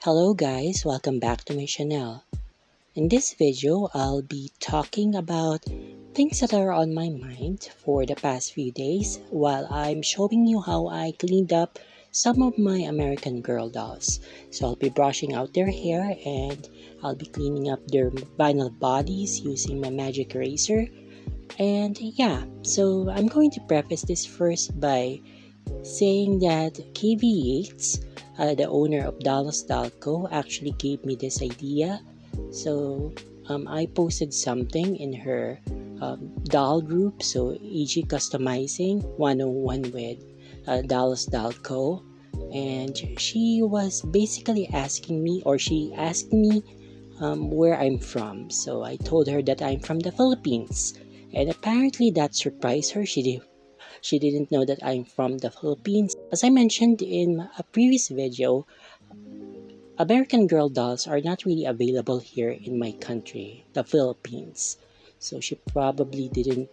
Hello guys, welcome back to my channel. In this video, I'll be talking about things that are on my mind for the past few days while I'm showing you how I cleaned up some of my American Girl dolls. So I'll be brushing out their hair and I'll be cleaning up their vinyl bodies using my magic eraser. And yeah, so I'm going to preface this first by saying that KV Yates, the owner of Dallas Dalco, actually gave me this idea. So I posted something in her doll group, so EG Customizing 101 with Dallas Dalco. And she was basically asking me, or she asked me where I'm from. So I told her that I'm from the Philippines. And apparently that surprised her. She didn't know that I'm from the Philippines. As I mentioned in a previous video, American Girl dolls are not really available here in my country, the Philippines. So she probably didn't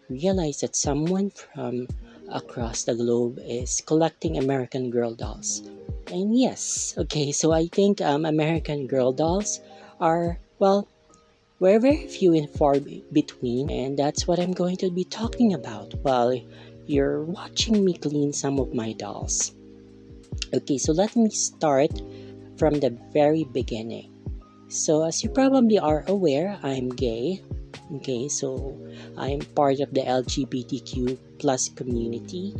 realize that someone from across the globe is collecting American Girl dolls. And yes, okay, so I think American Girl dolls are, well, we're very few and far between, and that's what I'm going to be talking about while you're watching me clean some of my dolls. Okay, so let me start from the very beginning. So, as you probably are aware, I'm gay. Okay, so I'm part of the LGBTQ plus community,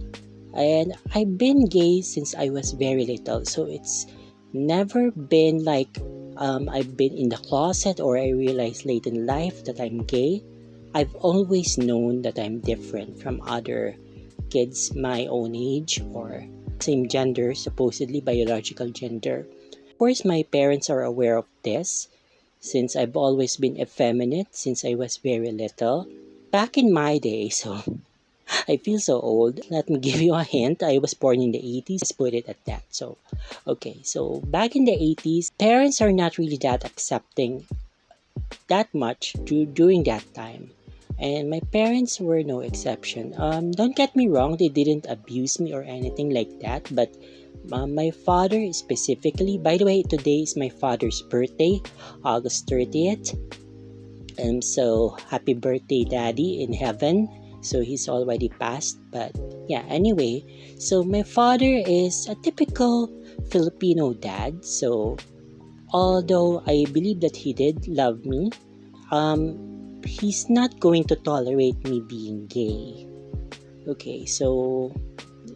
and I've been gay since I was very little. So it's never been like I've been in the closet or I realized late in life that I'm gay. I've always known that I'm different from other kids my own age or same gender, supposedly biological gender. Of course, my parents are aware of this since I've always been effeminate since I was very little. Back in my day, so I feel so old. Let me give you a hint. I was born in the 80s. Let's put it at that. So, okay. So, back in the 80s, parents are not really that accepting that much during that time. And my parents were no exception. Don't get me wrong, they didn't abuse me or anything like that. But my father specifically, by the way, today is my father's birthday, August 30th. So happy birthday, Daddy, in heaven. So he's already passed. But yeah, anyway, so my father is a typical Filipino dad. So although I believe that he did love me, he's not going to tolerate me being gay. Okay, so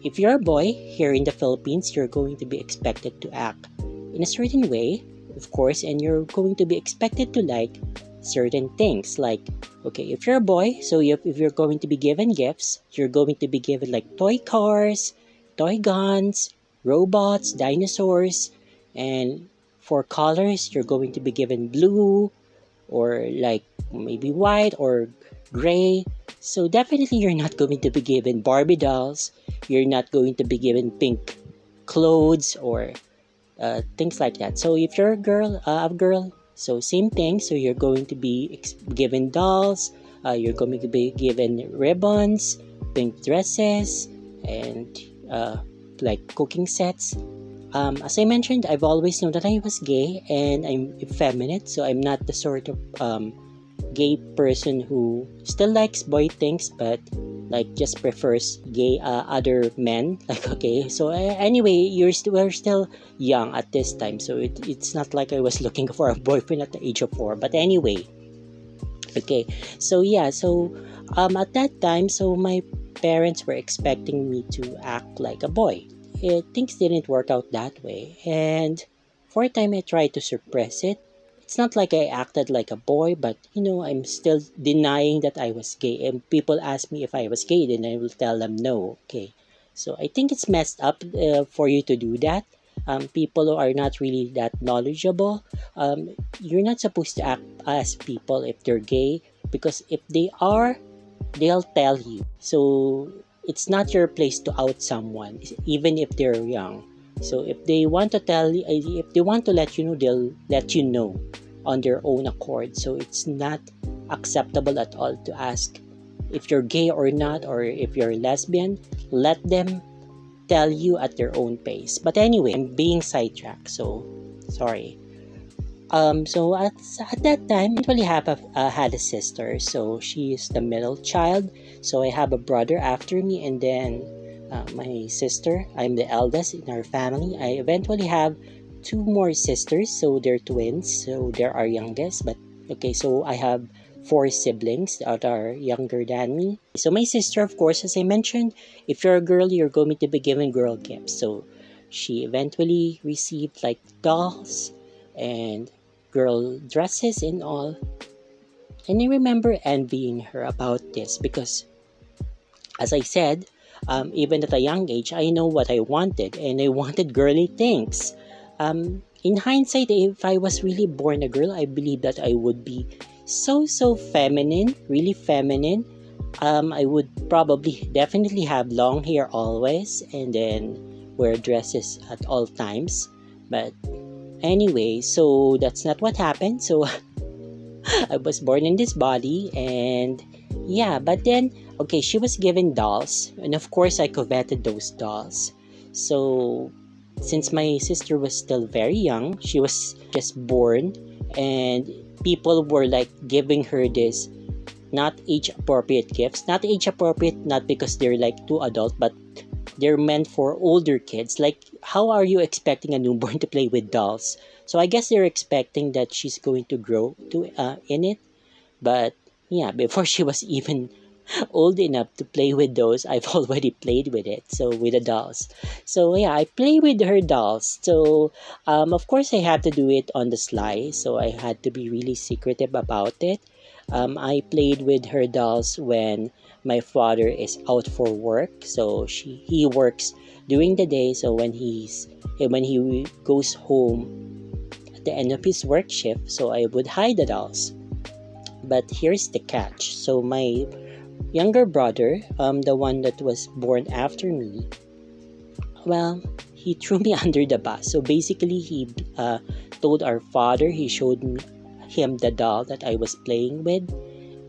if you're a boy here in the Philippines, you're going to be expected to act in a certain way, of course, and you're going to be expected to like certain things. Like, okay, if you're a boy, so if you're going to be given gifts, you're going to be given like toy cars, toy guns, robots, dinosaurs, and for colors, you're going to be given blue or like maybe white or gray. So definitely you're not going to be given Barbie dolls. You're not going to be given pink clothes or things like that. So if you're a girl, so same thing. So you're going to be given dolls. You're going to be given ribbons, pink dresses, and like cooking sets. As I mentioned, I've always known that I was gay and I'm effeminate, so I'm not the sort of gay person who still likes boy things but like just prefers gay other men. Like okay, so anyway, we're still young at this time, so it's not like I was looking for a boyfriend at the age of 4. But anyway, okay, so yeah, so at that time, so my parents were expecting me to act like a boy. Things didn't work out that way, and for a time I tried to suppress it. It's not like I acted like a boy, but I'm still denying that I was gay. And people ask me if I was gay, then I will tell them no. Okay, so I think it's messed up for you to do that. People who are not really that knowledgeable, you're not supposed to act as people if they're gay, because if they are, they'll tell you. So it's not your place to out someone, even if they're young. So if they want to if they want to let you know, they'll let you know on their own accord. So it's not acceptable at all to ask if you're gay or not, or if you're lesbian. Let them tell you at their own pace. But anyway, I'm being sidetracked. So Sorry. So at that time, I actually had a sister. So she is the middle child. So I have a brother after me, and then my sister. I'm the eldest in our family. I eventually have two more sisters. So they're twins. So they're our youngest. But okay, so I have four siblings that are younger than me. So my sister, of course, as I mentioned, if you're a girl, you're going to be given girl gifts. So she eventually received like dolls and girl dresses and all. And I remember envying her about this because, as I said, even at a young age, I know what I wanted, and I wanted girly things. In hindsight, if I was really born a girl, I believe that I would be so feminine, really feminine. I would probably definitely have long hair always, and then wear dresses at all times. But anyway, so that's not what happened. So I was born in this body, and yeah, but then, okay, she was given dolls, and of course, I coveted those dolls. So, since my sister was still very young, she was just born, and people were like giving her this not age appropriate gifts. Not age appropriate, not because they're like too adult, but they're meant for older kids. Like, how are you expecting a newborn to play with dolls? So I guess they're expecting that she's going to grow to in it. But yeah, before she was even old enough to play with those, I've already played with it. So with the dolls. So yeah, I play with her dolls. So of course I had to do it on the sly. So I had to be really secretive about it. I played with her dolls when my father is out for work. So he works during the day. So when he goes home at the end of his work shift, so I would hide the dolls. But here's the catch. So my younger brother, the one that was born after me, well, he threw me under the bus. So basically, he told our father, he showed him the doll that I was playing with.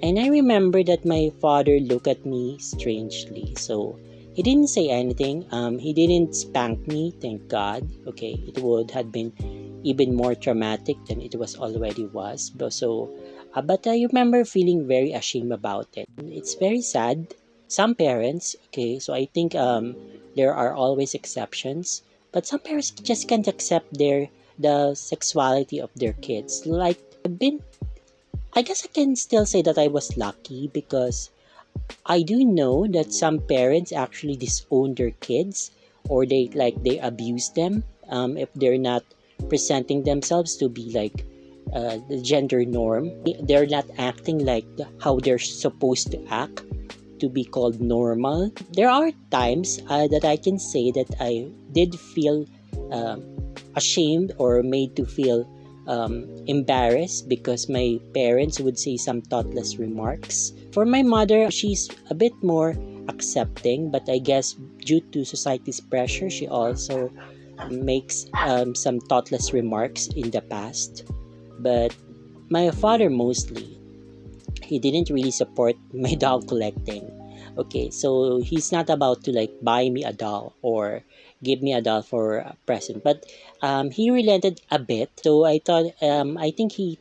And I remember that my father looked at me strangely. So he didn't say anything. He didn't spank me, thank God. Okay, it would have been even more traumatic than it was already was. But I remember feeling very ashamed about it. It's very sad. Some parents, okay, so I think there are always exceptions, but some parents just can't accept the sexuality of their kids. Like I've been, I guess I can still say that I was lucky because I do know that some parents actually disown their kids or they abuse them if they're not presenting themselves to be like the gender norm. They're not acting like how they're supposed to act to be called normal. There are times that I can say that I did feel um, ashamed or made to feel embarrassed because my parents would say some thoughtless remarks. For my mother, she's a bit more accepting, but I guess due to society's pressure, she also makes some thoughtless remarks in the past. But my father mostly, he didn't really support my doll collecting. Okay, so he's not about to like buy me a doll or give me a doll for a present, but he relented a bit. So I think he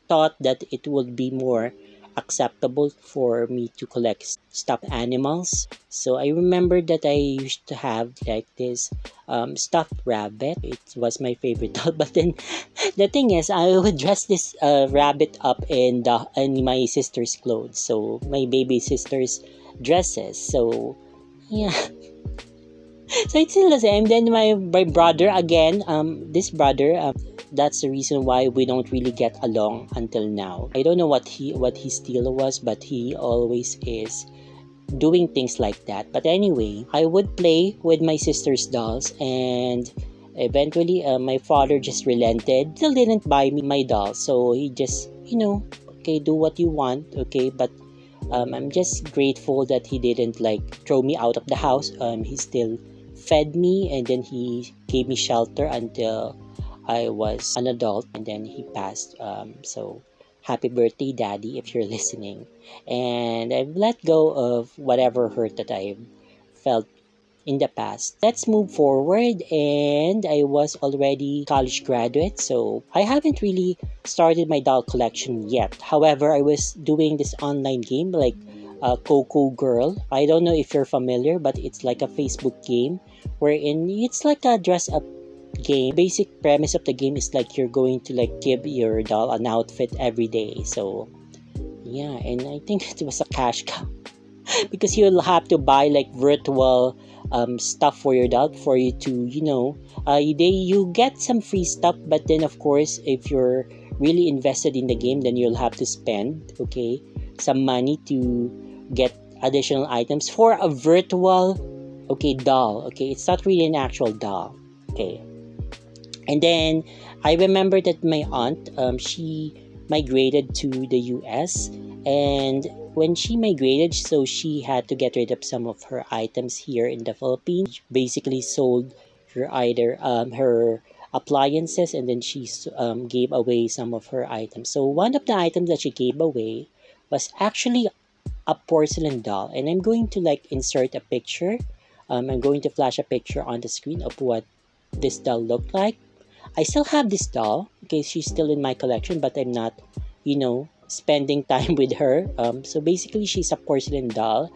thought that it would be more acceptable for me to collect stuffed animals. So I remember that I used to have like this stuffed rabbit. It was my favorite doll. But then the thing is, I would dress this rabbit up in my sister's clothes. So my baby sister's dresses. So yeah, so it's still the same. Then my brother again, this brother, that's the reason why we don't really get along until now. I don't know what his deal was, but he always is doing things like that. But anyway, I would play with my sister's dolls, and eventually, my father just relented. Still didn't buy me my dolls, so he just okay, do what you want, okay, but. I'm just grateful that he didn't like throw me out of the house. He still fed me, and then he gave me shelter until I was an adult, and then he passed. So happy birthday, Daddy, if you're listening. And I've let go of whatever hurt that I felt in the past. Let's move forward, and I was already college graduate, so I haven't really started my doll collection yet. However, I was doing this online game like Coco Girl. I don't know if you're familiar, but it's like a Facebook game wherein it's like a dress up game. Basic premise of the game is like you're going to like give your doll an outfit every day. So yeah, and I think it was a cash cow because you'll have to buy like virtual stuff for your dog for you to you get some free stuff, but then of course if you're really invested in the game, then you'll have to spend some money to get additional items for a virtual doll. It's not really an actual doll. And then I remember that my aunt, she migrated to the US, and when she migrated, so she had to get rid of some of her items here in the Philippines. Basically, sold her appliances, and then she gave away some of her items. So one of the items that she gave away was actually a porcelain doll, and I'm going to like insert a picture. I'm going to flash a picture on the screen of what this doll looked like. I still have this doll. She's still in my collection, but I'm not, spending time with her. So basically, she's a porcelain doll.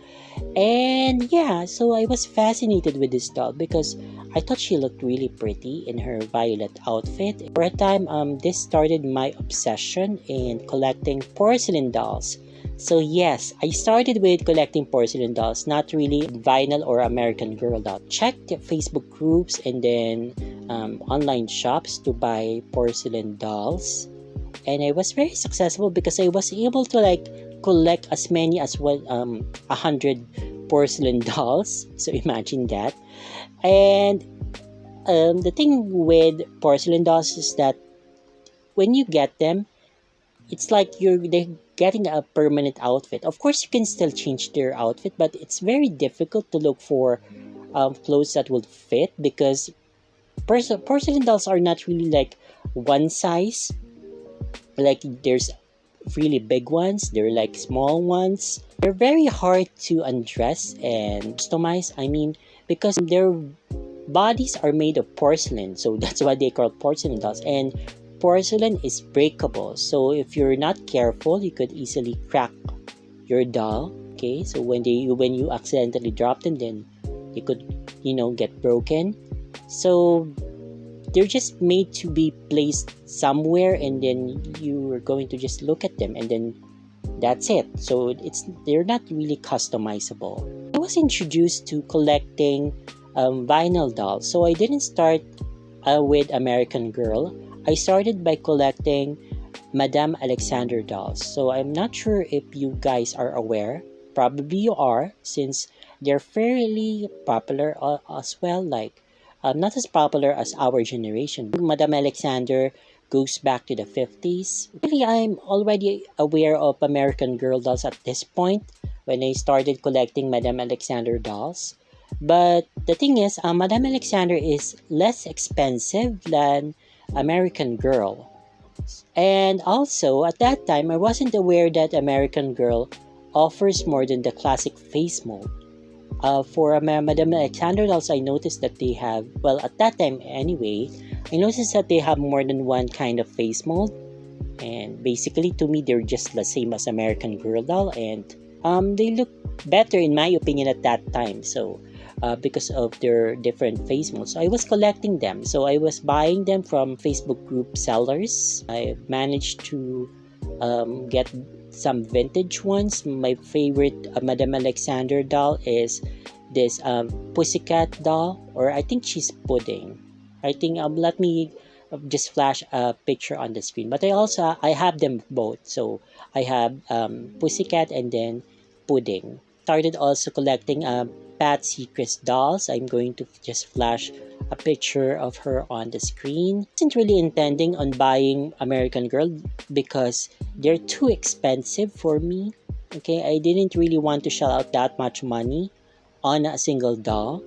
And yeah, so I was fascinated with this doll because I thought she looked really pretty in her violet outfit. For a time, this started my obsession in collecting porcelain dolls. So yes, I started with collecting porcelain dolls, not really vinyl or American Girl doll. Checked the Facebook groups and then online shops to buy porcelain dolls, and I was very successful because I was able to like collect as many as 100 porcelain dolls. So imagine that. And the thing with porcelain dolls is that when you get them, it's like they're getting a permanent outfit. Of course, you can still change their outfit, but it's very difficult to look for clothes that will fit because porcelain dolls are not really like one size. Like there's really big ones, they're like small ones. They're very hard to undress and customize. I mean, because their bodies are made of porcelain, so that's why they call porcelain dolls. And porcelain is breakable, so if you're not careful, you could easily crack your doll. So when you accidentally drop them, then you could get broken. So they're just made to be placed somewhere, and then you are going to just look at them, and then that's it. So they're not really customizable. I was introduced to collecting vinyl dolls, so I didn't start with American Girl. I started by collecting Madame Alexander dolls. So I'm not sure if you guys are aware. Probably you are, since they're fairly popular as well. Like not as popular as our generation. Madame Alexander goes back to the 50s. Really, I'm already aware of American Girl dolls at this point when I started collecting Madame Alexander dolls. But the thing is, Madame Alexander is less expensive than American Girl. And also, at that time, I wasn't aware that American Girl offers more than the classic face mold. For Madame Alexander dolls, I noticed that they have, well, at that time anyway, I noticed that they have more than one kind of face mold. And basically, to me, they're just the same as American Girl doll. And they look better, in my opinion, at that time. So, because of their different face molds. So I was collecting them. So I was buying them from Facebook group sellers. I managed to get some vintage ones. My favorite Madame Alexander doll is this Pussycat doll, or I think she's Pudding. I think let me just flash a picture on the screen. But I have them both. So I have Pussycat and then Pudding. Started also collecting Patsy Chris dolls. I'm going to just flash a picture of her on the screen. I wasn't really intending on buying American Girl because they're too expensive for me. I didn't really want to shell out that much money on a single doll.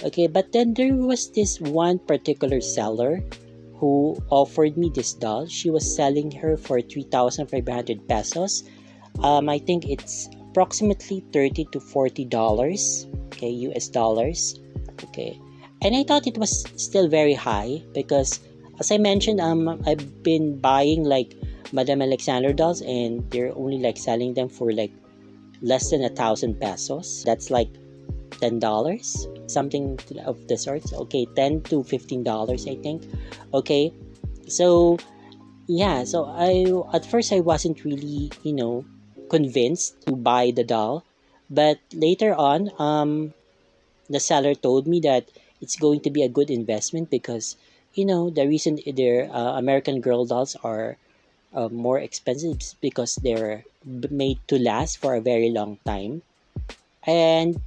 But then there was this one particular seller who offered me this doll. She was selling her for 3,500 pesos. I think it's approximately $30 to $40, US dollars. Okay, and I thought it was still very high because, as I mentioned, I've been buying like Madame Alexander dolls, and they're only like selling them for like less than 1,000 pesos. That's like $10, something of the sort. Okay, $10 to $15, I think. Okay, so yeah, so I at first I wasn't really, convinced to buy the doll, but later on, the seller told me that it's going to be a good investment because, the reason their American Girl dolls are more expensive is because they're made to last for a very long time. And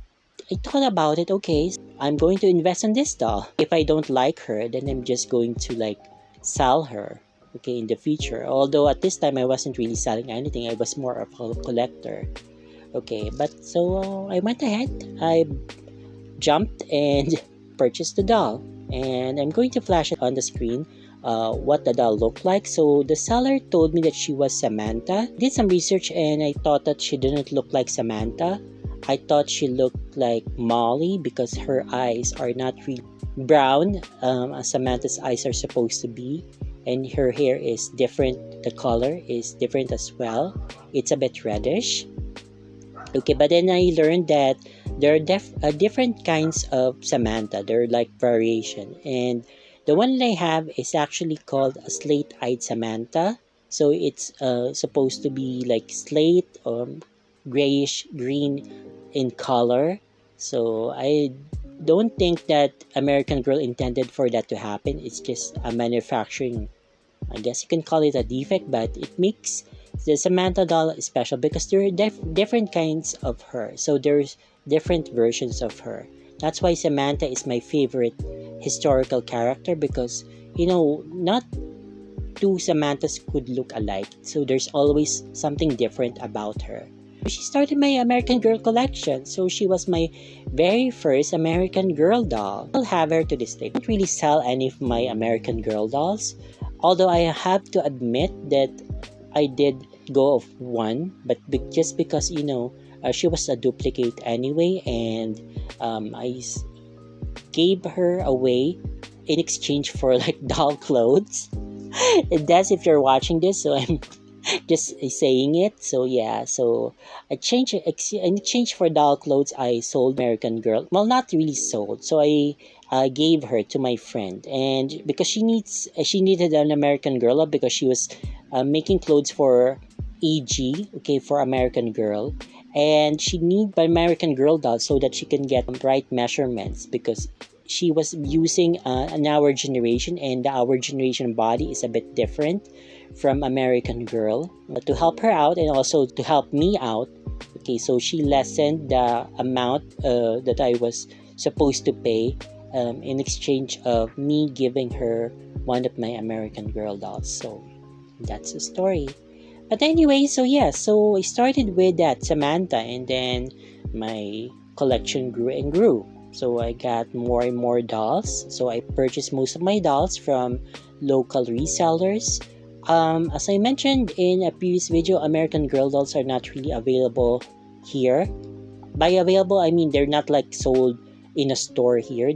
I thought about it. Okay, I'm going to invest in this doll. If I don't like her, then I'm just going to like sell her. Okay, in the future. Although at this time I wasn't really selling anything. I was more of a collector. Okay, but so I went ahead. I jumped and purchased the doll. And I'm going to flash it on the screen what the doll looked like. So the seller told me that she was Samantha. I did some research and I thought that she didn't look like Samantha. I thought she looked like Molly because her eyes are not really brown as Samantha's eyes are supposed to be. And her hair is different. The color is different as well. It's a bit reddish. Okay, but then I learned that there are different kinds of Samantha. They're like variation. And the one that I have is actually called a slate-eyed Samantha. So it's supposed to be like slate or grayish green in color. So I don't think that American Girl intended for that to happen. It's just a manufacturing, I guess you can call it a defect, but it makes the Samantha doll special because there are different kinds of her. So there's different versions of her. That's why Samantha is my favorite historical character because, not two Samanthas could look alike. So there's always something different about her. She started my American Girl collection. So she was my very first American Girl doll. I'll have her to this day. I don't really sell any of my American Girl dolls. Although I have to admit that I did go of one, but just because, she was a duplicate anyway, and I gave her away in exchange for like doll clothes. And that's if you're watching this, so I'm just saying it. So yeah, so in exchange for doll clothes, I sold American Girl. Well, not really sold. So I gave her to my friend, and because she needed an American Girl because she was making clothes for AG, okay, for American Girl, and she need American Girl doll so that she can get right measurements because she was using an our generation, and the our generation body is a bit different from American Girl. To help her out and also to help me out, okay, so she lessened the amount that I was supposed to pay in exchange of me giving her one of my American Girl dolls. So that's the story. But anyway, so yeah, so I started with that Samantha, and then my collection grew and grew. So I got more and more dolls. So I purchased most of my dolls from local resellers. As I mentioned in a previous video, American Girl dolls are not really available here. By available, I mean they're not like sold in a store here.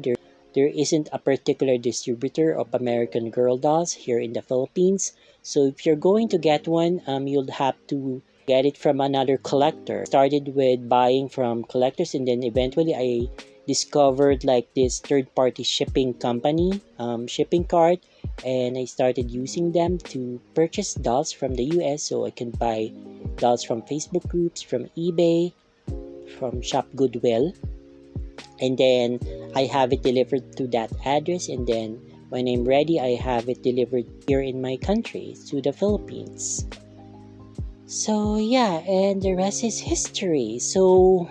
There isn't a particular distributor of American Girl dolls here in the Philippines. So if you're going to get one, you'll have to get it from another collector. Started with buying from collectors, and then eventually I discovered like this third-party shipping company, shipping cart, and I started using them to purchase dolls from the US. So I can buy dolls from Facebook groups, from eBay, from Shop Goodwill, and then I have it delivered to that address, and then when I'm ready, I have it delivered here in my country to the Philippines. So yeah, and the rest is history. So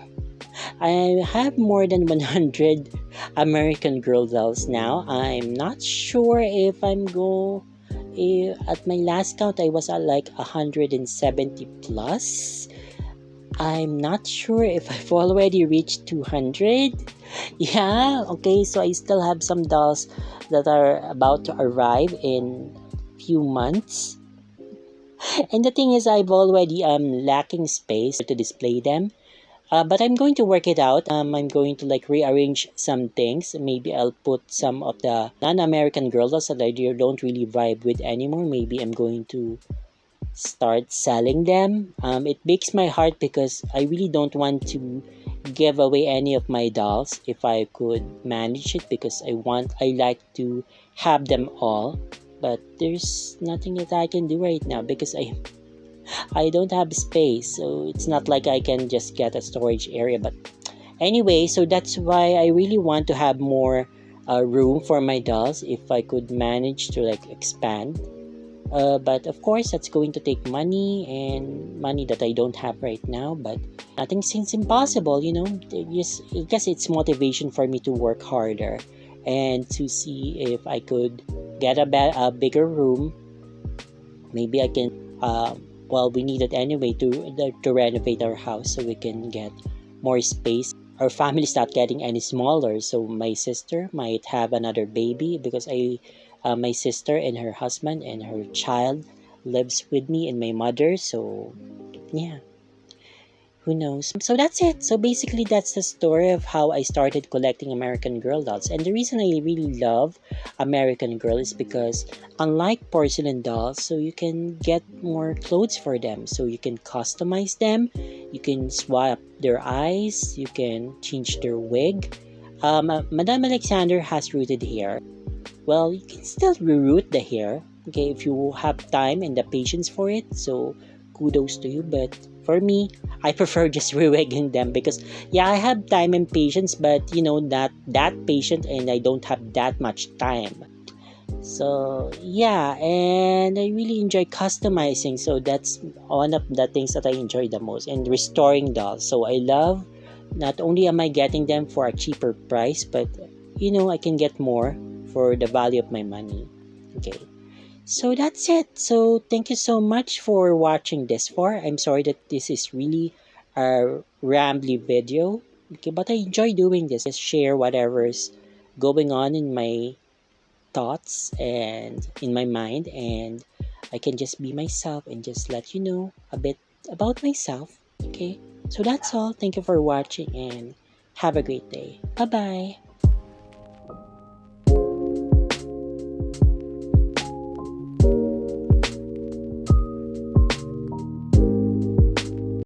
I have more than 100 American Girl dolls now. I'm not sure if at my last count I was at like 170 plus. I'm not sure if I've already reached 200. Yeah, okay, so I still have some dolls that are about to arrive in few months. And the thing is, I've already lacking space to display them. But I'm going to work it out. I'm going to like rearrange some things. Maybe I'll put some of the non-American girl dolls that I don't really vibe with anymore. Maybe I'm going to start selling them. It breaks my heart because I really don't want to give away any of my dolls if I could manage it, because I like to have them all. But there's nothing that I can do right now because I don't have space. So it's not like I can just get a storage area. But anyway, so that's why I really want to have more room for my dolls if I could manage to like expand. But of course, that's going to take money, and money that I don't have right now. But nothing seems impossible, you know. Just, I guess it's motivation for me to work harder and to see if I could get a bigger room. Maybe I can. Well, we need it anyway to renovate our house so we can get more space. Our family's not getting any smaller, so my sister might have another baby because my sister and her husband and her child lives with me and my mother. So yeah, who knows? So that's it. So basically, that's the story of how I started collecting American Girl dolls. And the reason I really love American Girl is because, unlike porcelain dolls, so you can get more clothes for them. So you can customize them, you can swap their eyes, you can change their wig. Madame Alexander has rooted hair. Well, you can still reroute the hair, okay, if you have time and the patience for it. So kudos to you. But for me, I prefer just rewigging them because yeah, I have time and patience, but you know, not that patient, and I don't have that much time. So yeah, and I really enjoy customizing. So that's one of the things that I enjoy the most, and restoring dolls. So I love, not only am I getting them for a cheaper price, but you know, I can get more for the value of my money. Okay. So that's it. So thank you so much for watching this far. I'm sorry that this is really a rambly video. Okay, but I enjoy doing this. Just share whatever's going on in my thoughts and in my mind, and I can just be myself and just let you know a bit about myself. Okay. So that's all. Thank you for watching and have a great day. Bye bye.